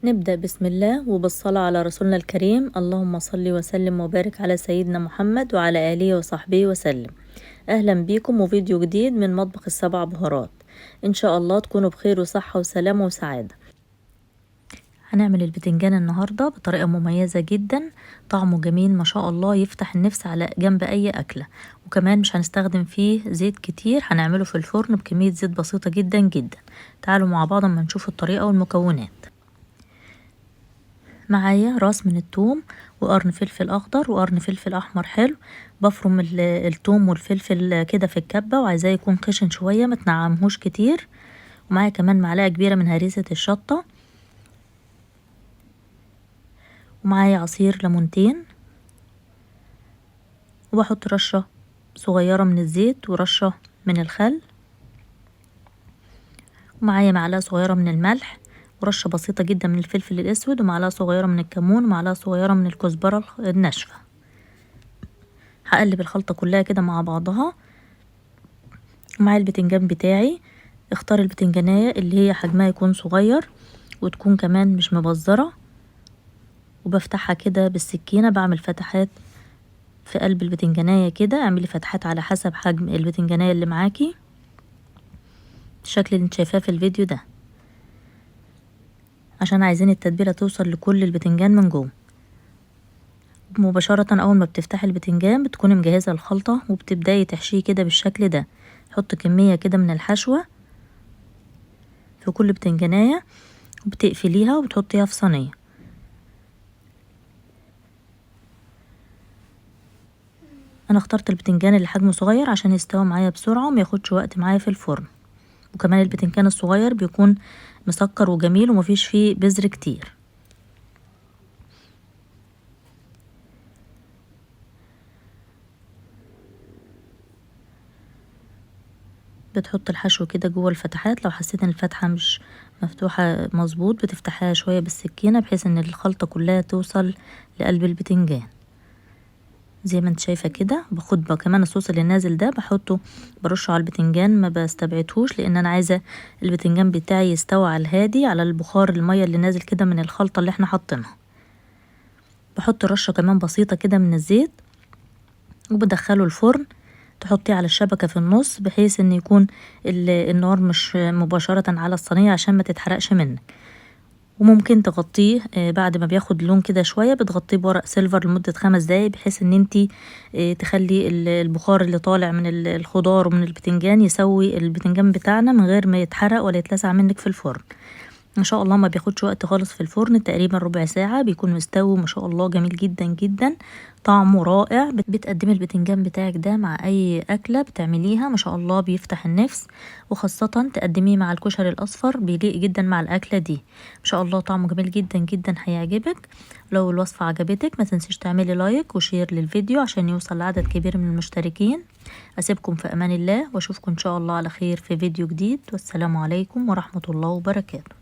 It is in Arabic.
نبدأ بسم الله وبالصلاة على رسولنا الكريم. اللهم صل وسلم وبارك على سيدنا محمد وعلى آله وصحبه وسلم. أهلا بيكم وفيديو جديد من مطبخ السبع بهارات. إن شاء الله تكونوا بخير وصحة وسلامة وسعادة. هنعمل البتنجان النهاردة بطريقة مميزة جدا، طعمه جميل ما شاء الله، يفتح النفس على جنب أي أكلة. وكمان مش هنستخدم فيه زيت كتير، هنعمله في الفرن بكمية زيت بسيطة جدا جدا. تعالوا مع بعض اما نشوف الطريقة والمكونات. معايا راس من التوم وقرن فلفل اخضر وقرن فلفل احمر حلو. بفرم التوم والفلفل كده في الكبة، وعايزاه يكون خشن شوية متنعمهوش كتير. ومعايا كمان معلقة كبيرة من هريسة الشطة، ومعايا عصير ليمونتين، وبحط رشة صغيرة من الزيت ورشة من الخل، ومعايا معلقة صغيرة من الملح ورشة بسيطة جدا من الفلفل الأسود، ومعلقة صغيرة من الكمون، ومعلقة صغيرة من الكزبرة الناشفة. هقلب الخلطة كلها كده مع بعضها. ومعايا البتنجان بتاعي، اختار البتنجانية اللي هي حجمها يكون صغير وتكون كمان مش مبزرة، وبفتحها كده بالسكينة، بعمل فتحات في قلب البتنجانية كده. اعملي فتحات على حسب حجم البتنجانية اللي معاكي، الشكل اللي انت شايفاه في الفيديو ده، عشان عايزين التتبيلة توصل لكل البتنجان من جوه. مباشرة اول ما بتفتحي البتنجان بتكوني مجهزة الخلطة وبتبداي تحشيه كده بالشكل ده. حط كمية كده من الحشوة في كل بتنجانية، وبتقفليها وبتحطيها في صينية. انا اخترت البتنجان اللي حجمه صغير عشان يستوي معايا بسرعة وما ياخدش وقت معايا في الفرن. وكمان البتنجان الصغير بيكون مسكر وجميل ومفيش فيه بذر كتير. بتحط الحشو كده جوه الفتحات. لو حسيت ان الفتحة مش مفتوحة مظبوط بتفتحها شوية بالسكينة بحيث ان الخلطة كلها توصل لقلب البتنجان زي ما انت شايفة كده. باخد بقى كمان الصوص اللي نازل ده بحطه، برشه على البتنجان، ما بستبعدهوش لان انا عايزة البتنجان بتاعي يستوي على الهادي على البخار المية اللي نازل كده من الخلطة اللي احنا حاطينها. بحط رشة كمان بسيطة كده من الزيت، وبدخله الفرن. تحطيه على الشبكة في النص بحيث ان يكون النار مش مباشرة على الصينية عشان ما تتحرقش منك. وممكن تغطيه بعد ما بياخد لون كده شوية بتغطيه بورق سيلفر لمدة 5 دقايق، بحيث ان انتي تخلي البخار اللي طالع من الخضار ومن البتنجان يسوي البتنجان بتاعنا من غير ما يتحرق ولا يتلسع منك في الفرن. ما شاء الله ما بياخدش وقت خالص في الفرن، تقريبا ربع ساعة بيكون مستوي ما شاء الله، جميل جدا جدا، طعمه رائع. بتقدمي البتنجان بتاعك ده مع اي اكلة بتعمليها ما شاء الله بيفتح النفس، وخاصة تقدميه مع الكشري الاصفر بيليق جدا مع الاكلة دي. ما شاء الله طعمه جميل جدا جدا، هيعجبك. لو الوصفة عجبتك ما تنسيش تعملي لايك وشير للفيديو عشان يوصل لعدد كبير من المشتركين. اسيبكم في امان الله واشوفكم ان شاء الله على خير في فيديو جديد، والسلام عليكم ورحمة الله وبركاته.